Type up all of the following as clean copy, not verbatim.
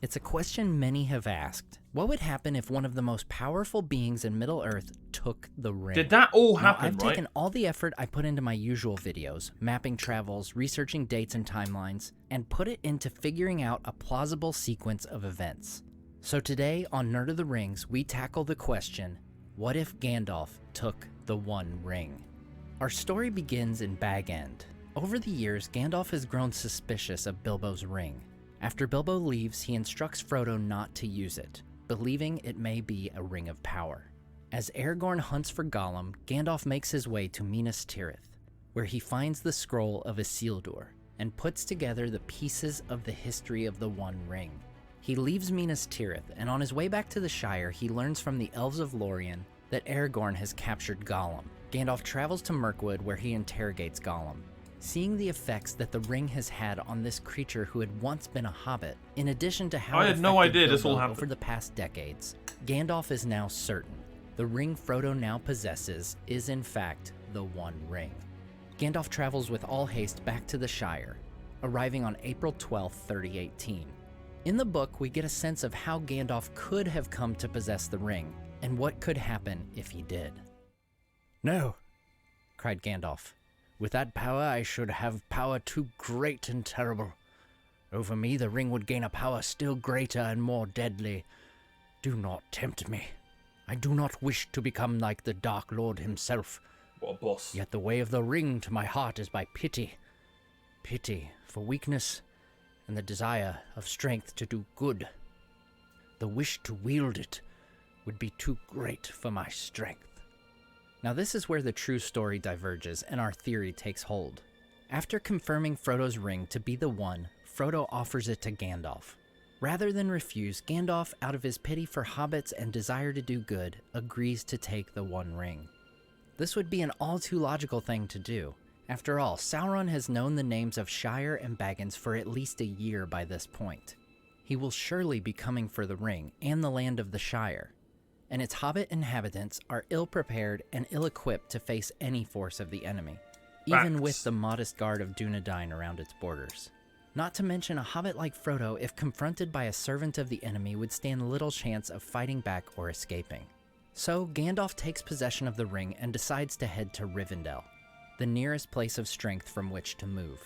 It's a question many have asked. What would happen if one of the most powerful beings in Middle-earth took the ring? Did that all Now, happen, I've right? taken all the effort I put into my usual videos, mapping travels, researching dates and timelines, and put it into figuring out a plausible sequence of events. So today on Nerd of the Rings, we tackle the question, what if Gandalf took the One Ring? Our story begins in Bag End. Over the years, Gandalf has grown suspicious of Bilbo's ring. After Bilbo leaves, he instructs Frodo not to use it, believing it may be a ring of power. As Aragorn hunts for Gollum, Gandalf makes his way to Minas Tirith, where he finds the scroll of Isildur and puts together the pieces of the history of the One Ring. He leaves Minas Tirith, and on his way back to the Shire, he learns from the Elves of Lorien that Aragorn has captured Gollum. Gandalf travels to Mirkwood, where he interrogates Gollum. Seeing the effects that the ring has had on this creature who had once been a hobbit, in addition to how I it had no affected idea this Bilbo all happened. over the past decades, Gandalf is now certain the ring Frodo now possesses is in fact the One Ring. Gandalf travels with all haste back to the Shire, arriving on April 12, 3018. In the book, we get a sense of how Gandalf could have come to possess the ring, and what could happen if he did. No, Cried Gandalf. with that power I should have power too great and terrible. Over me the ring would gain a power still greater and more deadly. Do not tempt me. I do not wish to become like the Dark Lord himself. What a boss. Yet the way of the ring to my heart is by pity. Pity for weakness and the desire of strength to do good. The wish to wield it would be too great for my strength. Now this is where the true story diverges and our theory takes hold. After confirming Frodo's ring to be the one, Frodo offers it to Gandalf. Rather than refuse, Gandalf, out of his pity for hobbits and desire to do good, agrees to take the One Ring. This would be an all too logical thing to do. After all, Sauron has known the names of Shire and Baggins for at least a year by this point. He will surely be coming for the ring and the land of the Shire, and its hobbit inhabitants are ill-prepared and ill-equipped to face any force of the enemy, even Facts. with the modest guard of Dunedain around its borders. Not to mention a hobbit like Frodo, if confronted by a servant of the enemy, would stand little chance of fighting back or escaping. So Gandalf takes possession of the ring and decides to head to Rivendell, the nearest place of strength from which to move.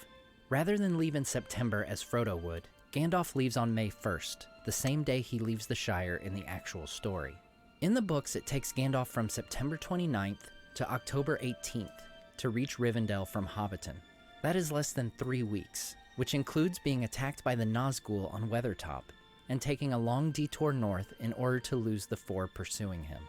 Rather than leave in September as Frodo would, Gandalf leaves on May 1st, the same day he leaves the Shire in the actual story. In the books, it takes Gandalf from September 29th to October 18th to reach Rivendell from Hobbiton. That is less than 3 weeks, which includes being attacked by the Nazgul on Weathertop and taking a long detour north in order to lose the four pursuing him.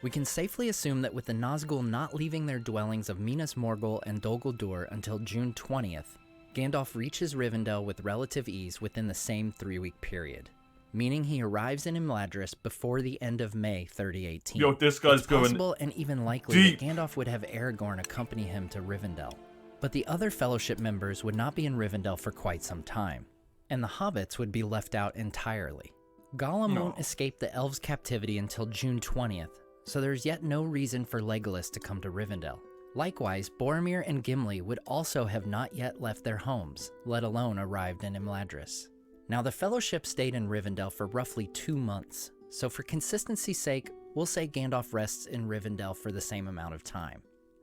We can safely assume that with the Nazgul not leaving their dwellings of Minas Morgul and Dol Guldur until June 20th, Gandalf reaches Rivendell with relative ease within the same 3-week period, meaning he arrives in Imladris before the end of May 3018. Yo, this guy's It's going possible and even likely deep. that Gandalf would have Aragorn accompany him to Rivendell. But the other Fellowship members would not be in Rivendell for quite some time, and the hobbits would be left out entirely. Gollum No. won't escape the elves' captivity until June 20th, so there's yet no reason for Legolas to come to Rivendell. Likewise, Boromir and Gimli would also have not yet left their homes, let alone arrived in Imladris. Now, the Fellowship stayed in Rivendell for roughly 2 months, so for consistency's sake, we'll say Gandalf rests in Rivendell for the same amount of time.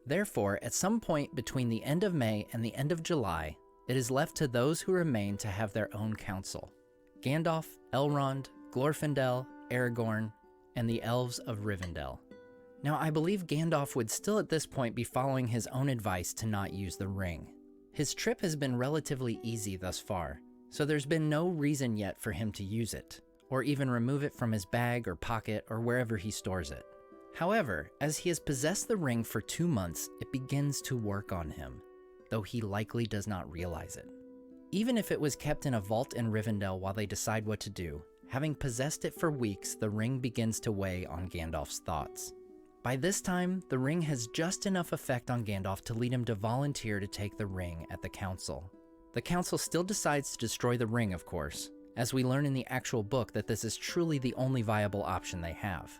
Therefore, at some point between the end of May and the end of July, it is left to those who remain to have their own council. Gandalf, Elrond, Glorfindel, Aragorn, and the Elves of Rivendell. Now, I believe Gandalf would still at this point be following his own advice to not use the ring. His trip has been relatively easy thus far, so there's been no reason yet for him to use it, or even remove it from his bag or pocket or wherever he stores it. However, as he has possessed the ring for 2 months, it begins to work on him, though he likely does not realize it. Even if it was kept in a vault in Rivendell while they decide what to do, having possessed it for weeks, the ring begins to weigh on Gandalf's thoughts. By this time, the ring has just enough effect on Gandalf to lead him to volunteer to take the ring at the council. The council still decides to destroy the ring, of course, as we learn in the actual book that this is truly the only viable option they have.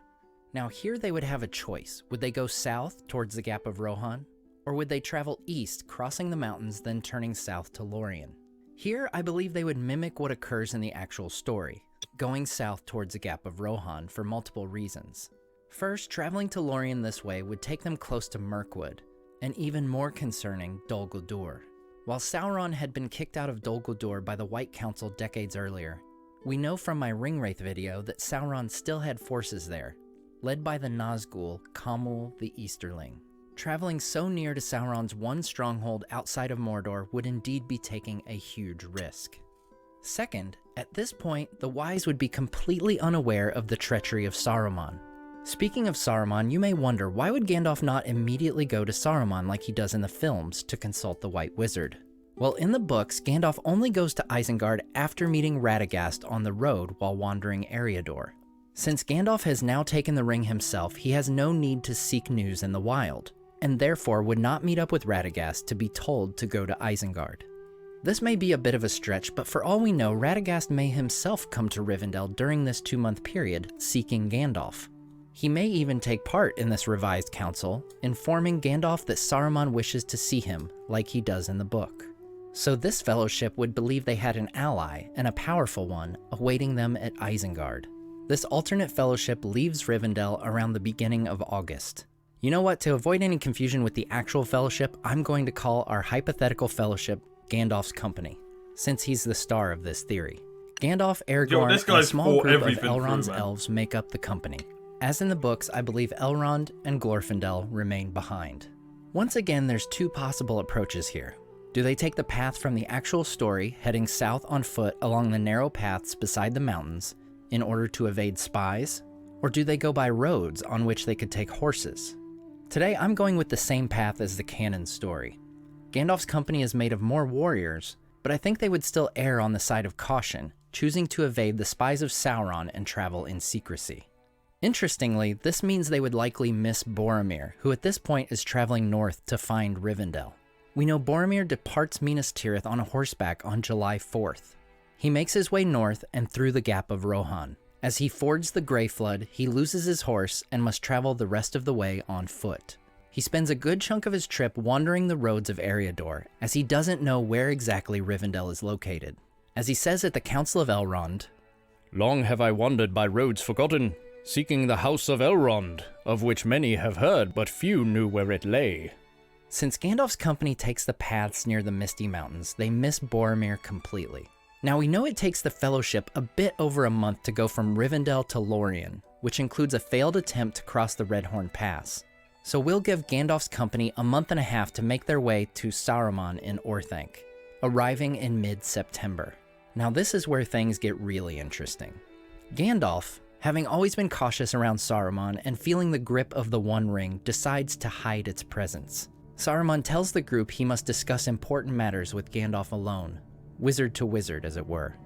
Now here they would have a choice. Would they go south towards the Gap of Rohan? Or would they travel east, crossing the mountains, then turning south to Lorien? Here, I believe they would mimic what occurs in the actual story, going south towards the Gap of Rohan for multiple reasons. First, traveling to Lorien this way would take them close to Mirkwood, and even more concerning, Dol Guldur. While Sauron had been kicked out of Dol Guldur by the White Council decades earlier, we know from my Ringwraith video that Sauron still had forces there, led by the Nazgul Khamul the Easterling. Traveling so near to Sauron's one stronghold outside of Mordor would indeed be taking a huge risk. Second, at this point, the Wise would be completely unaware of the treachery of Saruman. Speaking of Saruman, you may wonder, why would Gandalf not immediately go to Saruman like he does in the films to consult the White Wizard? Well, in the books, Gandalf only goes to Isengard after meeting Radagast on the road while wandering Eriador. Since Gandalf has now taken the ring himself, he has no need to seek news in the wild, and therefore would not meet up with Radagast to be told to go to Isengard. This may be a bit of a stretch, but for all we know, Radagast may himself come to Rivendell during this 2-month period, seeking Gandalf. He may even take part in this revised council, informing Gandalf that Saruman wishes to see him, like he does in the book. So this fellowship would believe they had an ally, and a powerful one, awaiting them at Isengard. This alternate fellowship leaves Rivendell around the beginning of August. You know what, to avoid any confusion with the actual fellowship, I'm going to call our hypothetical fellowship Gandalf's company, since he's the star of this theory. Gandalf, Aragorn, and a small group of Elrond's elves make up the company. As in the books, I believe Elrond and Glorfindel remain behind. Once again, there's two possible approaches here. Do they take the path from the actual story, heading south on foot along the narrow paths beside the mountains, in order to evade spies? Or do they go by roads on which they could take horses? Today, I'm going with the same path as the canon story. Gandalf's company is made of more warriors, but I think they would still err on the side of caution, choosing to evade the spies of Sauron and travel in secrecy. Interestingly, this means they would likely miss Boromir, who at this point is traveling north to find Rivendell. We know Boromir departs Minas Tirith on horseback on July 4th. He makes his way north and through the Gap of Rohan. As he fords the Grey Flood, he loses his horse and must travel the rest of the way on foot. He spends a good chunk of his trip wandering the roads of Eriador, as he doesn't know where exactly Rivendell is located. As he says at the Council of Elrond, "Long have I wandered by roads forgotten, seeking the house of Elrond, of which many have heard, but few knew where it lay." Since Gandalf's company takes the paths near the Misty Mountains, they miss Boromir completely. Now we know it takes the Fellowship a bit over a month to go from Rivendell to Lorien, which includes a failed attempt to cross the Redhorn Pass. So we'll give Gandalf's company a month and a half to make their way to Saruman in Orthanc, arriving in mid-September. Now this is where things get really interesting. Gandalf, having always been cautious around Saruman and feeling the grip of the One Ring, decides to hide its presence. Saruman tells the group he must discuss important matters with Gandalf alone, wizard to wizard as it were.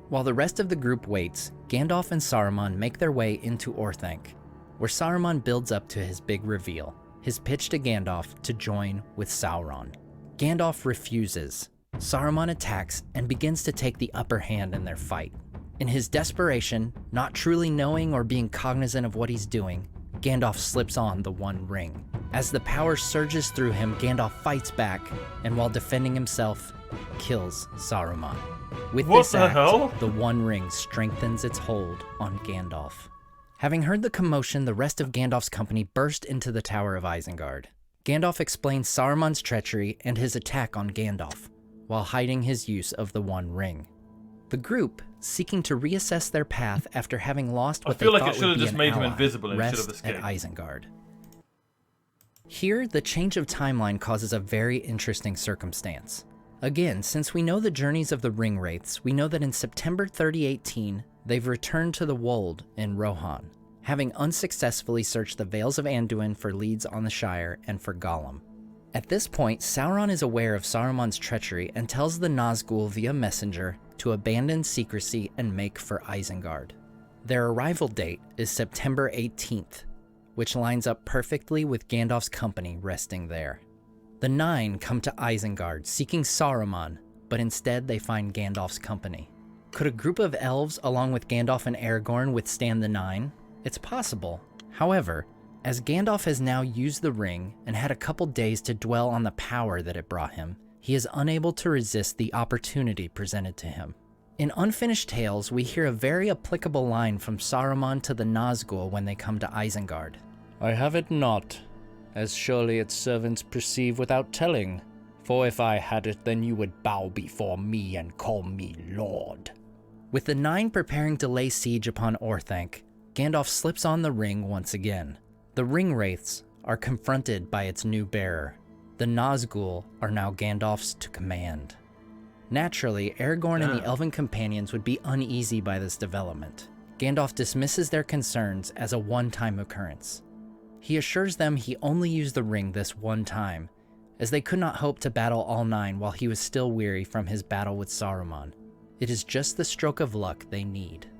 While the rest of the group waits, Gandalf and Saruman make their way into Orthanc, where Saruman builds up to his big reveal, his pitch to Gandalf to join with Sauron. Gandalf refuses. Saruman attacks and begins to take the upper hand in their fight. In his desperation, not truly knowing or being cognizant of what he's doing, Gandalf slips on the One Ring. As the power surges through him, Gandalf fights back, and while defending himself, kills Saruman. With this act, the One Ring strengthens its hold on Gandalf. Having heard the commotion, the rest of Gandalf's company burst into the Tower of Isengard. Gandalf explains Saruman's treachery and his attack on Gandalf, while hiding his use of the One Ring. The group, seeking to reassess their path after having lost what they thought would be an ally, I feel like it should have just made him invisible instead of rest at escape. Isengard. Here, the change of timeline causes a very interesting circumstance. Again, since we know the journeys of the Ringwraiths, we know that in September 3018, they've returned to the Wold in Rohan, having unsuccessfully searched the Vales of Anduin for leads on the Shire and for Gollum. At this point, Sauron is aware of Saruman's treachery and tells the Nazgul via messenger to abandon secrecy and make for Isengard. Their arrival date is September 18th, which lines up perfectly with Gandalf's company resting there. The Nine come to Isengard seeking Saruman, but instead they find Gandalf's company. Could a group of elves along with Gandalf and Aragorn withstand the Nine? It's possible. However, as Gandalf has now used the ring and had a couple days to dwell on the power that it brought him, he is unable to resist the opportunity presented to him. In Unfinished Tales, we hear a very applicable line from Saruman to the Nazgul when they come to Isengard. I have it not, as surely its servants perceive without telling. For if I had it, then you would bow before me and call me Lord. With the Nine preparing to lay siege upon Orthanc, Gandalf slips on the ring once again. The ring wraiths are confronted by its new bearer. The Nazgul are now Gandalf's to command. Naturally, Aragorn and the Elven companions would be uneasy by this development. Gandalf dismisses their concerns as a one-time occurrence. He assures them he only used the ring this one time, as they could not hope to battle all nine while he was still weary from his battle with Saruman. It is just the stroke of luck they need.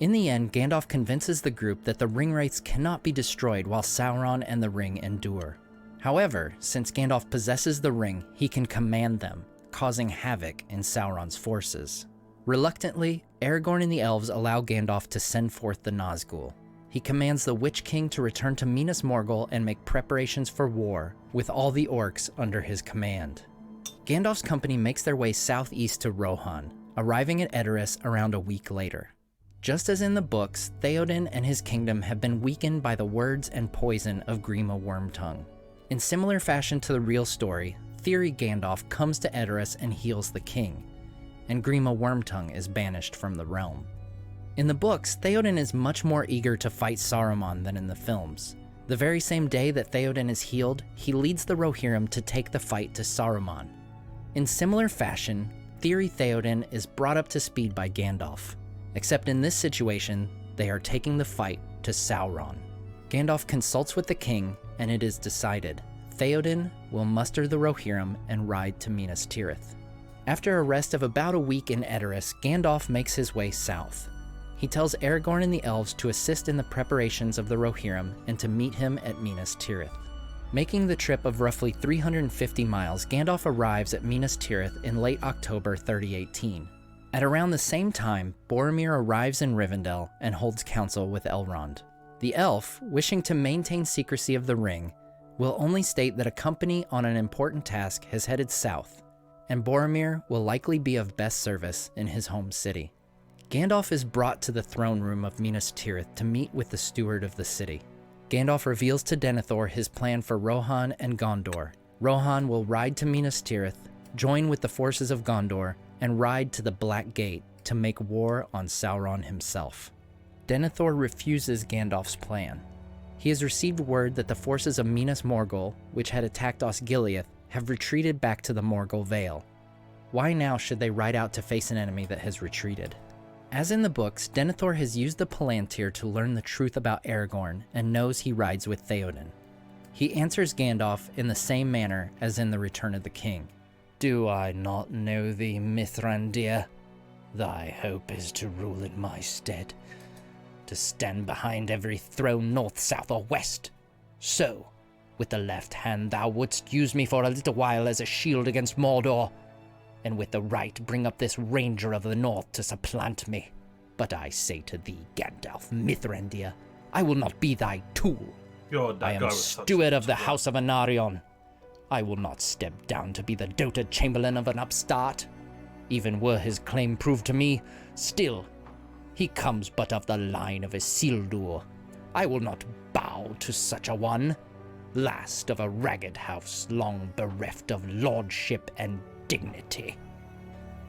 In the end, Gandalf convinces the group that the ring wraiths cannot be destroyed while Sauron and the ring endure. However, since Gandalf possesses the ring, he can command them, causing havoc in Sauron's forces. Reluctantly, Aragorn and the elves allow Gandalf to send forth the Nazgul. He commands the Witch King to return to Minas Morgul and make preparations for war, with all the orcs under his command. Gandalf's company makes their way southeast to Rohan, arriving at Edoras around a week later. Just as in the books, Theoden and his kingdom have been weakened by the words and poison of Grima Wormtongue. In similar fashion to the real story, Theory Gandalf comes to Edoras and heals the king, and Grima Wormtongue is banished from the realm. In the books, Theoden is much more eager to fight Saruman than in the films. The very same day that Theoden is healed, he leads the Rohirrim to take the fight to Saruman. In similar fashion, Theory Theoden is brought up to speed by Gandalf, except in this situation, they are taking the fight to Sauron. Gandalf consults with the king, and it is decided. Theoden will muster the Rohirrim and ride to Minas Tirith. After a rest of about a week in Edoras, Gandalf makes his way south. He tells Aragorn and the elves to assist in the preparations of the Rohirrim and to meet him at Minas Tirith. Making the trip of roughly 350 miles, Gandalf arrives at Minas Tirith in late October 3018. At around the same time, Boromir arrives in Rivendell and holds council with Elrond. The elf, wishing to maintain secrecy of the ring, will only state that a company on an important task has headed south, and Boromir will likely be of best service in his home city. Gandalf is brought to the throne room of Minas Tirith to meet with the steward of the city. Gandalf reveals to Denethor his plan for Rohan and Gondor. Rohan will ride to Minas Tirith, join with the forces of Gondor, and ride to the Black Gate to make war on Sauron himself. Denethor refuses Gandalf's plan. He has received word that the forces of Minas Morgul, which had attacked Osgiliath, have retreated back to the Morgul Vale. Why now should they ride out to face an enemy that has retreated? As in the books, Denethor has used the Palantir to learn the truth about Aragorn and knows he rides with Theoden. He answers Gandalf in the same manner as in the Return of the King. Do I not know thee, Mithrandir? Thy hope is to rule in my stead, to stand behind every throne north, south, or west. So, with the left hand thou wouldst use me for a little while as a shield against Mordor, and with the right bring up this ranger of the north to supplant me. But I say to thee, Gandalf Mithrandir, I will not be thy tool. I am steward of the House of Anarion. I will not step down to be the doted chamberlain of an upstart. Even were his claim proved to me, still, he comes but of the line of Isildur. I will not bow to such a one, last of a ragged house long bereft of lordship and dignity.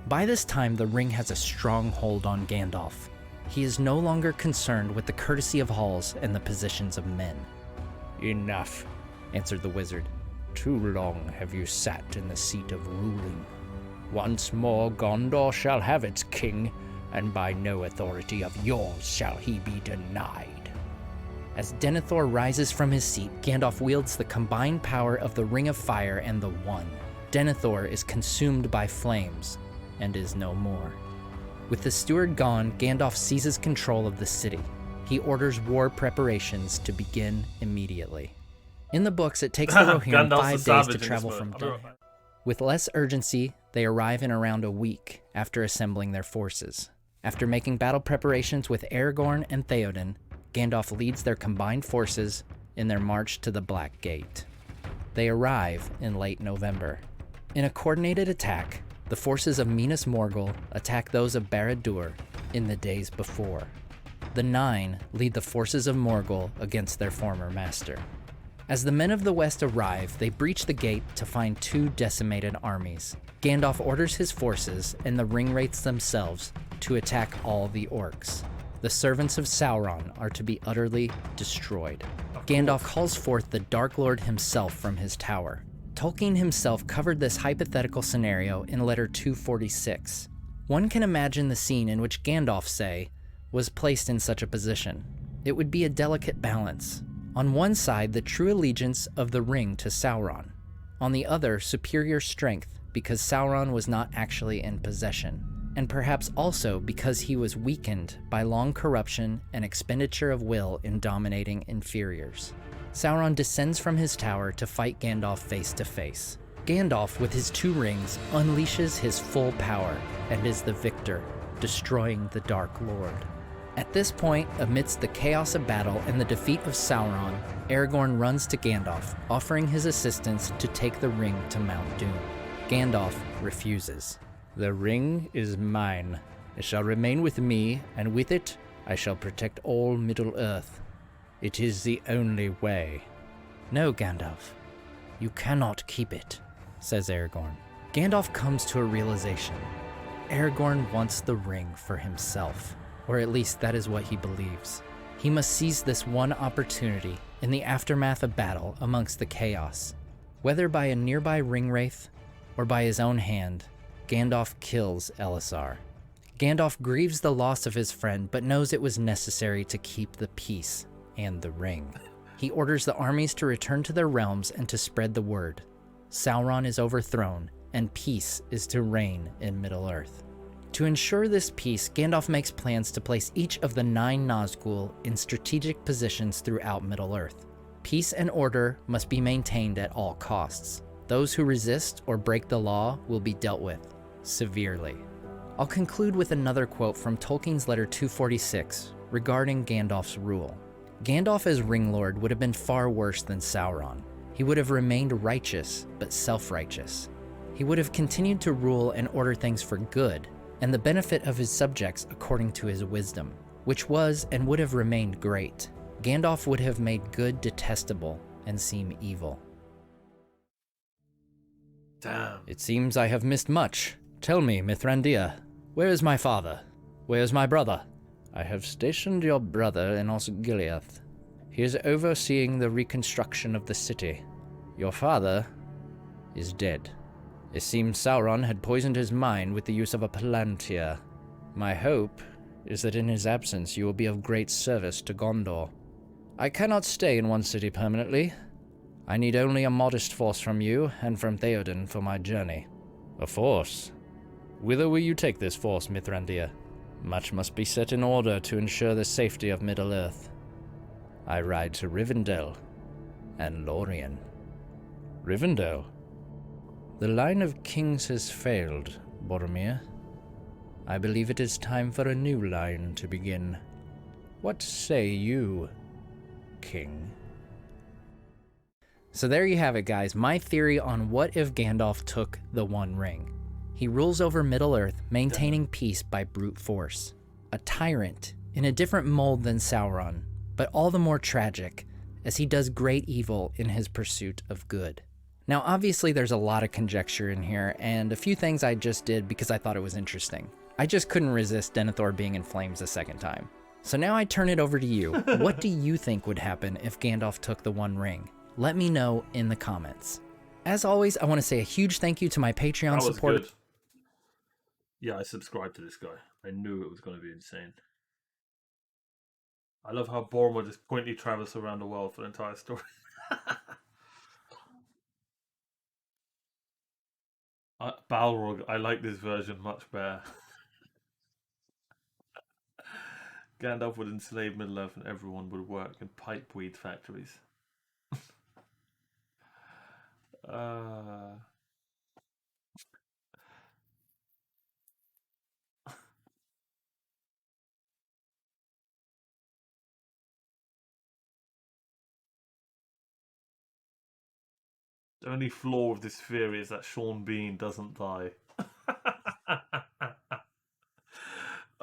By this time, the ring has a strong hold on Gandalf. He is no longer concerned with the courtesy of halls and the positions of men. Enough, answered the wizard. Too long have you sat in the seat of ruling. Once more Gondor shall have its king, and by no authority of yours shall he be denied. As Denethor rises from his seat, Gandalf wields the combined power of the Ring of Fire and the One. Denethor is consumed by flames, and is no more. With the steward gone, Gandalf seizes control of the city. He orders war preparations to begin immediately. In the books, it takes the Rohirrim 5 days to travel from Dun. With less urgency, they arrive in around a week after assembling their forces. After making battle preparations with Aragorn and Theoden, Gandalf leads their combined forces in their march to the Black Gate. They arrive in late November. In a coordinated attack, the forces of Minas Morgul attack those of Barad-dûr in the days before. The Nine lead the forces of Morgul against their former master. As the men of the West arrive, they breach the gate to find 2 decimated armies. Gandalf orders his forces and the ringwraiths themselves to attack all the orcs. The servants of Sauron are to be utterly destroyed. Gandalf calls forth the Dark Lord himself from his tower. Tolkien himself covered this hypothetical scenario in letter 246. One can imagine the scene in which Gandalf, say, was placed in such a position. It would be a delicate balance. On one side, the true allegiance of the ring to Sauron. On the other, superior strength, because Sauron was not actually in possession, and perhaps also because he was weakened by long corruption and expenditure of will in dominating inferiors. Sauron descends from his tower to fight Gandalf face to face. Gandalf, with his 2 rings, unleashes his full power and is the victor, destroying the Dark Lord. At this point, amidst the chaos of battle and the defeat of Sauron, Aragorn runs to Gandalf, offering his assistance to take the ring to Mount Doom. Gandalf refuses. "The ring is mine. It shall remain with me, and with it I shall protect all Middle-earth. It is the only way." "No, Gandalf. You cannot keep it," says Aragorn. Gandalf comes to a realization. Aragorn wants the ring for himself. Or at least that is what he believes. He must seize this one opportunity in the aftermath of battle amongst the chaos. Whether by a nearby ringwraith or by his own hand, Gandalf kills Elisar. Gandalf grieves the loss of his friend, but knows it was necessary to keep the peace and the ring. He orders the armies to return to their realms and to spread the word. Sauron is overthrown, and peace is to reign in Middle-earth. To ensure this peace, Gandalf makes plans to place each of the 9 Nazgûl in strategic positions throughout Middle-earth. Peace and order must be maintained at all costs. Those who resist or break the law will be dealt with severely. I'll conclude with another quote from Tolkien's letter 246 regarding Gandalf's rule. Gandalf as Ring Lord would have been far worse than Sauron. He would have remained righteous, but self-righteous. He would have continued to rule and order things for good, and the benefit of his subjects according to his wisdom, which was and would have remained great. Gandalf would have made good detestable and seem evil. Damn. "It seems I have missed much. Tell me, Mithrandir, where is my father? Where is my brother?" "I have stationed your brother in Osgiliath. He is overseeing the reconstruction of the city. Your father is dead. It seems Sauron had poisoned his mind with the use of a Palantir. My hope is that in his absence you will be of great service to Gondor. I cannot stay in one city permanently. I need only a modest force from you and from Theoden for my journey." "A force? Whither will you take this force, Mithrandir?" "Much must be set in order to ensure the safety of Middle-earth. I ride to Rivendell and Lorien." "Rivendell? The line of kings has failed, Boromir. I believe it is time for a new line to begin. What say you, King?" So there you have it, guys. My theory on what if Gandalf took the One Ring. He rules over Middle-earth, maintaining peace by brute force. A tyrant, in a different mold than Sauron, but all the more tragic, as he does great evil in his pursuit of good. Now, obviously, there's a lot of conjecture in here, and a few things I just did because I thought it was interesting. I just couldn't resist Denethor being in flames a second time. So now I turn it over to you. What do you think would happen if Gandalf took the One Ring? Let me know in the comments. As always, I want to say a huge thank you to my Patreon supporters. Good. Yeah, I subscribed to this guy. I knew it was going to be insane. I love how Boromir just pointedly travels around the world for the entire story. Balrog, I like this version much better. Gandalf would enslave Middle-earth and everyone would work in pipeweed factories. The only flaw of this theory is that Sean Bean doesn't die.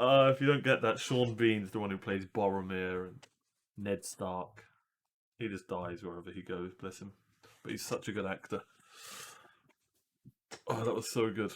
If you don't get that, Sean Bean's the one who plays Boromir and Ned Stark. He just dies wherever he goes, bless him. But he's such a good actor. Oh, that was so good.